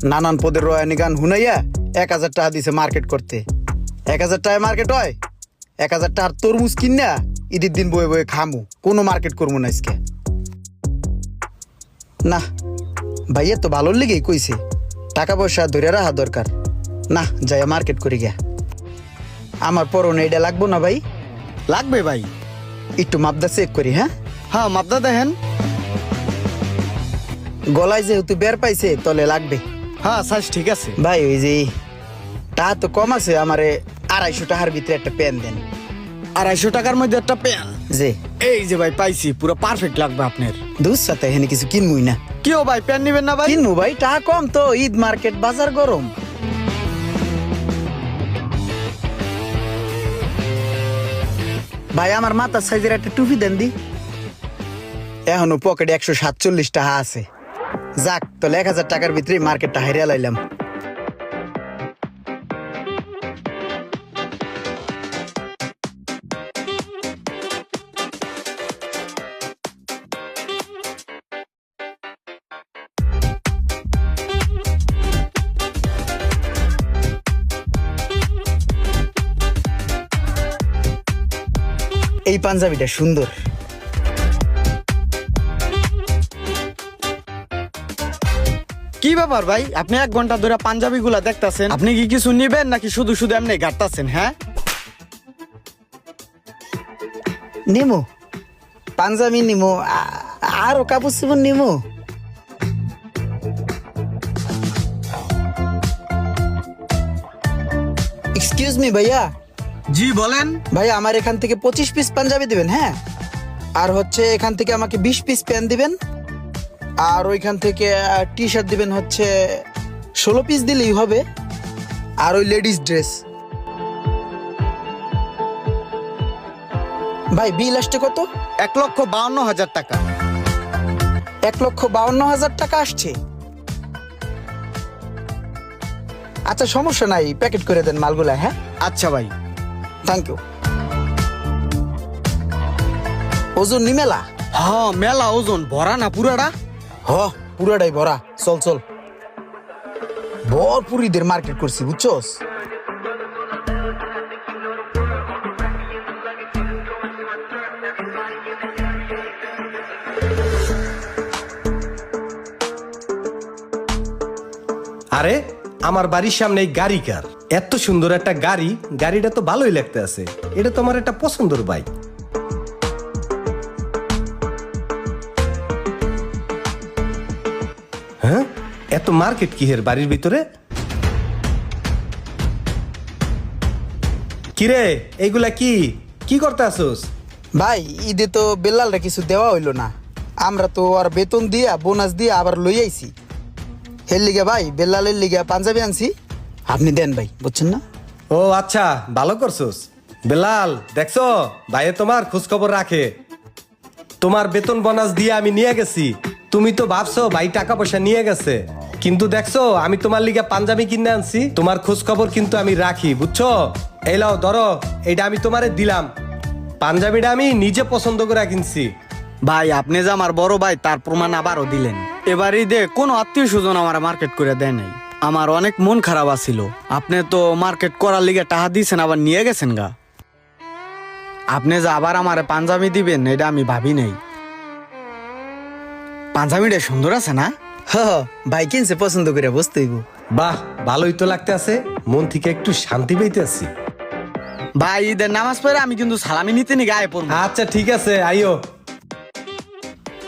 নানান পদের রয়ানি গান হুনাইয়া 1000 টাকা দিছে মার্কেট করতে। 1000 টাকায় মার্কেট হয়? 1000 টাকার তরমুজ কিনা ঈদের দিন বয়ে বয়ে খামু, কোনো মার্কেট করবো না আজকে। না ভাইয়া তো ভালোর লেগেই কইছে, টাকা পয়সা ধরে রাখা দরকার। না যাই মার্কেট করি গিয়া। আমার পরনে এটা লাগবো না ভাই? লাগবে ভাই। একটু মাপদা চেক করি। হ্যাঁ হ্যাঁ, মাপদা দেখেন। গলায় যেহেতু বের পাইছে তলে লাগবে। হ্যাঁ, সাইজ ঠিক আছে ভাই ওই যে টাকা তো কম আছে, আমারে 250 টাকার ভিতরে একটা পেন দেন। 250 টাকার মধ্যে একটা পেন? যে এই যে ভাই পাইছি, পুরো পারফেক্ট লাগবে আপনার। দুধ সাথে এখানে কিছু কিনবই না। কিও ভাই, পেন নিবেন না ভাই? কিনবো ভাই, টাকা কম তো, ঈদ মার্কেট, বাজার গরম। ভাই আমার মাথার সাইজের একটা টুপি দেন দি। এখনো পকেটে 147 টাকা আছে। যাক তাহলে 1000 টাকার ভিতরে মার্কেটটা হারিয়ে লাইলাম। এই পাঞ্জাবিটা সুন্দর। কি ব্যাপার ভাই, আপনি 1 ঘন্টা ধরে পাঞ্জাবি গুলা দেখতাছেন? আপনি কি কিছু নিবেন নাকি শুধু শুধু এমনি ঘাটতাছেন? হ্যাঁ, নিমো পাঞ্জাবি, নিমো আরো কাপড় চোপড় নিমো। এক্সকিউজ মি ভাইয়া। জি বলেন। ভাইয়া আমার এখান থেকে 25 পিস পাঞ্জাবি দিবেন। হ্যাঁ, আর হচ্ছে এখান থেকে আমাকে 20 পিস প্যান্ট দিবেন, আর ওইখান থেকে টি শার্ট দিবেন হচ্ছে 16 পিস দিলেই হবে, আর ওই লেডিস ড্রেস। ভাই বিল আসছে কত? 1,52,000 টাকা। 1,52,000 টাকা আসছে। আচ্ছা সমস্যা নাই, প্যাকেট করে দেন মালগুলা। হ্যাঁ আচ্ছা ভাই, থ্যাংক ইউ। ওজন নি মেলা? হ্যাঁ মেলা ওজন, ভরা না পুরাটা? হ পুরাটাই ভরা। চল চল, ভরপুর ঈদের মার্কেট করছি বুঝছস। আরে আমার বাড়ির সামনে এই গাড়ি কার? এত সুন্দর একটা গাড়ি, গাড়িটা তো ভালোই লাগতে আছে। এটা তো আমার একটা পছন্দের বাইক। হ্যাঁ, এত মার্কেট কি হের বাড়ির ভিতরে? কিরে এইগুলা কি কি করতে আসোস? ভাই ঈদে তো বেলালরা কিছু দেওয়া হইলো না, আমরা তো আর বেতন দিয়া বোনাস দিয়া আবার লই আইছি। এর লিগে ভাই বেলালের লিগে পাঞ্জাবি আনছি, আপনি দেন ভাই, বুঝছেন না? ও আচ্ছা, ভালো করছোস। বেলাল দেখছো, ভাইয়ে তোমার খোঁজ খবর রাখে। তোমার বেতন বোনাস দিয়ে আমি নিয়ে গেছি। তুমি তো ভাবছো ভাই টাকা পয়সা নিয়ে গেছে, কিন্তু দেখছো আমি তোমার লিগে পাঞ্জাবি কিনে আনছি। তোমার খোঁজ খবর কিন্তু আমি রাখি, বুঝছো? এই লাও ধরো, এইটা আমি তোমারে দিলাম। পাঞ্জাবিটা আমি নিজে পছন্দ করে কিনছি। ভাই আপনি যে আমার বড় ভাই তার প্রমাণ আবারও দিলেন। এবার ঈদে কোনো আত্মীয় স্বজন আমার মার্কেট করে দেয় নাই। আমার অনেক মন খারাপ আছিল। আপনি তো মার্কেট করার লিগে টাকা দিয়েছেন, আবার নিয়ে গেছেন গা। আপনি যে আবার আমারে পাঞ্জাবি দিবেন এটা আমি ভাবি নাই। পাঞ্জাবিটা সুন্দর আছে না? হ ভাই কিনছে পছন্দ করে, বুঝতে হইব। বাহ, ভালোই তো লাগতে আছে, মন থেকে একটু শান্তি পেতে আছি। ভাই ঈদের নামাজ পড়ে আমি কিন্তু সালামি নিতে নি গায়ে পড়বো। আচ্ছা ঠিক আছে, আইও।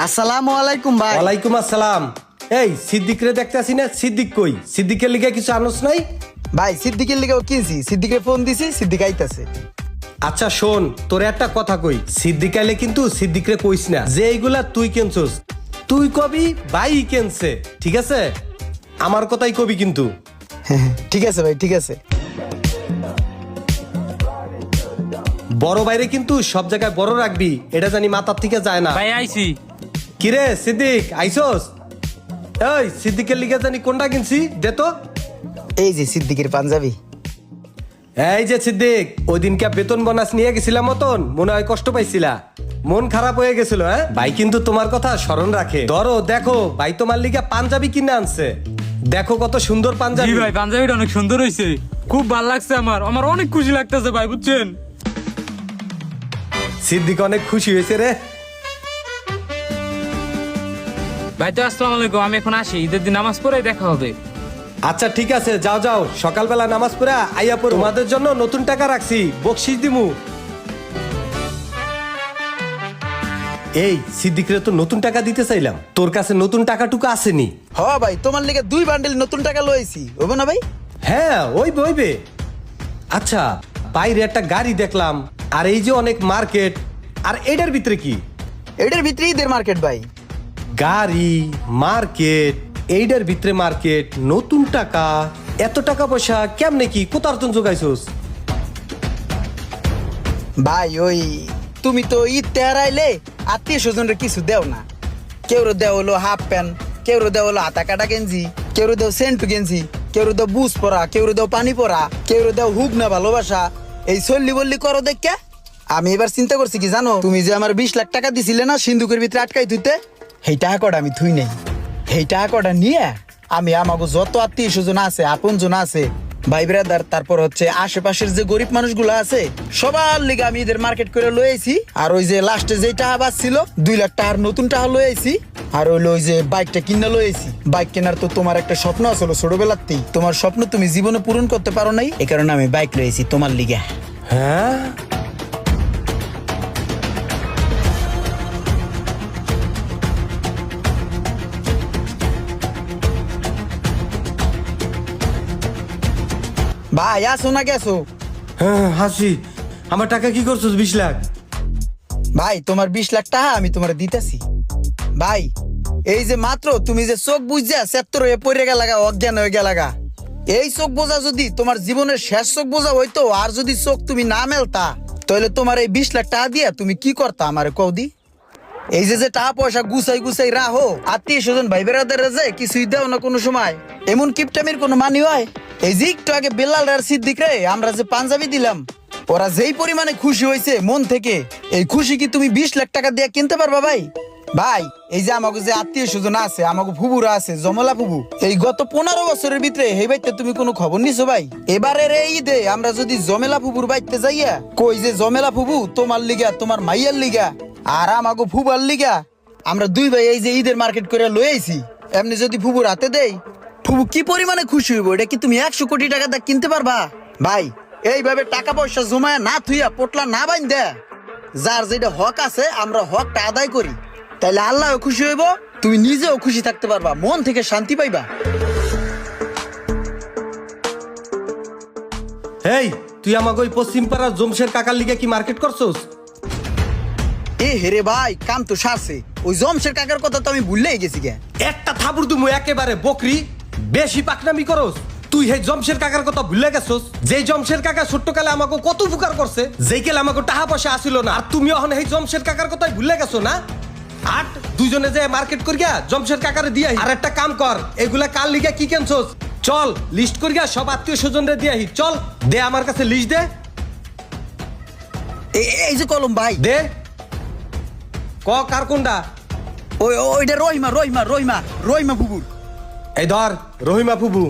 আসসালামু আলাইকুম ভাই। ওয়ালাইকুম আসসালাম। এই সিদ্দিক রে দেখতে আসি না? সিদ্দিক কই? সিদ্দিকের লিগে কিছু আনোস নাই? ভাই সিদ্দিকের লিগেও কিনছি, সিদ্দিকে ফোন দিছি, সিদ্দিক আইতাছে। আচ্ছা শোন, তোরে একটা কথা কই। সিদ্দিক আইলে কিন্তু সিদ্দিকরে কইস না যে এইগুলা তুই কেনছস। তুই কবি ভাই কেনছে, ঠিক আছে? আমার কথাই কবি কিন্তু। ঠিক আছে ভাই, ঠিক আছে। বড় বাইরে কিন্তু সব জায়গায় বড় রাখবি, এটা জানি মাথার থেকে যায় না। ভাই আইছি। কিরে সিদ্দিক আইসোস? এই সিদ্দিকের লিগে জানি কোনটা কিনছি, দে তো। এই যে সিদ্দিকের পাঞ্জাবি। এই যে সিদ্দিক, ওই দিনকে বেতন বোনাস নিয়ে গেছিলাম মতন মনে হয় কষ্ট পাইছিলা, মন খারাপ হয়ে গেছিল। হ্যাঁ ভাই কিন্তু তোমার কথা স্মরণ রাখে। ধরো দেখো, ভাই তোমার লিগে পাঞ্জাবি কিনে আনছে। দেখো কত সুন্দর জি পাঞ্জাবি। ভাই পাঞ্জাবিটা অনেক সুন্দর হয়েছে, খুব ভালো লাগছে আমার আমার অনেক খুশি লাগতেছে ভাই বুঝছেন। সিদ্দিক অনেক খুশি হয়েছে রে। ভাই তো আসসালামু আলাইকুম, আমি এখন আসি, ঈদের দিন নামাজ পড়ে দেখা হবে। আচ্ছা ঠিক আছে, যাও যাও, সকালবেলা নামাজ পড়ে আইয়া পড়ো। তোমাদের জন্য নতুন টাকা রাখছি, বকশিস দিমু। এই সিদ্দিকরে তো নতুন টাকা দিতে চাইলাম, তোর কাছে নতুন টাকাটুকু আসেনি। হ ভাই, তোমার লিগে 2 বান্ডিল নতুন টাকা লইছি, হইব না ভাই? হ্যাঁ ওইবে। আচ্ছা বাইরে একটা গাড়ি দেখলাম, আর এই যে অনেক মার্কেট, আর এটার ভিতরে কি? এটার ভিতরে ঈদের মার্কেট ভাই। গাড়ি, মার্কেট, এইটার ভিতরে মার্কেট, নতুন টাকা, এত টাকা পয়সা কেমনে কি কোথার তুন জোগাইছস? ভাই ওই তুমি তো ঈদ তেহারাইলে আত্মীয় স্বজনরা কিছু দেও না। কেউ দেও হলো হাফ প্যান্ট, কেউ দেও হলো হাতা কাটা গেঞ্জি, কেউ দেও সেন্টু গেঞ্জি, কেউ দেও বুস পরা, কেউ দেও পানি পরা, কেউ দেও হুক না ভালোবাসা। এই চল্লি বল্লি করো দেখা আমি এবার চিন্তা করছি কি জানো, তুমি যে আমার 20 লাখ টাকা দিছিলে না সিন্ধুকের ভিতরে আটকাই থুইতে, সেই টাকা কটা আমি থুই নেই। সেই টাকা কটা নিয়ে আমি আমাকে যত আত্মীয় স্বজন আছে, আপন জন আছে, ভাই ব্রাদার, তারপর হচ্ছে আশেপাশের যে গরিব মানুষগুলো আছে সবার লিগে আমি এদের মার্কেট করে লইছি। আর ওই যে লাস্টে যে টাকা বাঁচছিল 2 লাখ টাকার নতুন টাকা লইছি। আর হইলো ওই যে বাইকটা কিনা লইছি। বাইক কেনার তো তোমার একটা স্বপ্ন আছিল ছোটবেলাতেই, তোমার স্বপ্ন তুমি জীবনে পূরণ করতে পারো নাই, এই কারণে আমি বাইক লইছি তোমার লিগে। হ্যাঁ ভাই আসো না গেছো? হ্যাঁ হাসি, আমার টাকা কি করছস 20 লাখ? ভাই তোমার 20 লাখ টাকা আমি তোমার দিতেছি। ভাই এই যে মাত্র তুমি যে চোখ বুঝা ৭০ হয়ে পড়ে গেলাগা, অজ্ঞান হয়ে গেলাগা, এই চোখ বোঝা যদি তোমার জীবনের শেষ চোখ বোঝা হইতো, আর যদি চোখ তুমি না মেলতা, তাহলে তোমার এই 20 লাখ টাকা দিয়া তুমি কি করতা আমার কৌদি? এই যে টাকা পয়সা গুছাই রাহো, আত্মীয় স্বজন ভাই বেড়াদের যে কিছুই দেও না কোনো সময়, এমন কিপটামির কোনো মানি হয়? এই যে একটু আগে বেলাল আর সিদ্দিক রে আমরা যে পাঞ্জাবি দিলাম, ওরা যেই পরিমাণে খুশি হয়েছে মন থেকে, এই খুশি কি তুমি 20 লাখ টাকা দিয়ে কিনতে পারবা ভাই? ভাই এই যে আমাকে যে আত্মীয় স্বজন আছে, আমাকে ফুবুরা আছে, জমলা ফুবু, এই গত 15 বছরের ভিতরে এই বাইতে তুমি কোনো খবর নিছো ভাই? এবারের এই ঈদে আমরা যদি জমেলা ফুবুর বাইতে যাইয়া কই যে জমেলা ফুবু তোমার লিগা, তোমার মাইয়ার লিগা আর আমাকে ফুবার লিগা আমরা 2 ভাই এই যে ঈদের মার্কেট করে লই আইছি, এমনি যদি ফুবুর হাতে দেই, ফুবু কি পরিমাণে খুশি হইব? এটা কি তুমি 100 কোটি টাকা দিয়ে কিনতে পারবা? ভাই এইভাবে টাকা পয়সা জমায় না থুইয়া পোটলা না বাইন দে, যার যেটা হক আছে আমরা হকটা আদায় করি, তাইলে আল্লাহও খুশি হইব, তুমি নিজেও খুশি থাকতে পারবা, মন থেকে শান্তি পাইবা। এই তুই আমাকে ওই পশ্চিম পাড়ার জমশের কাকার লিগে কি মার্কেট করছস? এ হেরে ভাই, কাম তো সারছে, ওই জমশের কাকার কথা তো আমি ভুললেই গেছি গে। একটা থাবুর দুমু একেবারে বকরি, বেশি পাকনামি করস। তুই হে জমশের কাকার কথা ভুলে গেছস, যেই জমশের কাকা ছোট্টকালে আমাকে কত উপকার করছে, যেই কালে আমাকে টাকা পয়সা আসিল না, আর তুমি এখন এই জমশের কাকার কথাই ভুলে গেছো না? আর দুইজনে যে মার্কেট করিয়া জমশের কাকারে দিয়ে আর একটা কাম কর, এগুলা কাল লিগে কি কেনছস চল লিস্ট করিয়া সব আত্মীয় স্বজনরে দিয়ে আহি, চল দে আমার কাছে লিস্ট দে। এই যে কলম ভাই, দে ক কার কোনটা? ওইটা রহিমা ফুবুর। এই ধর রহিমা ফুবু।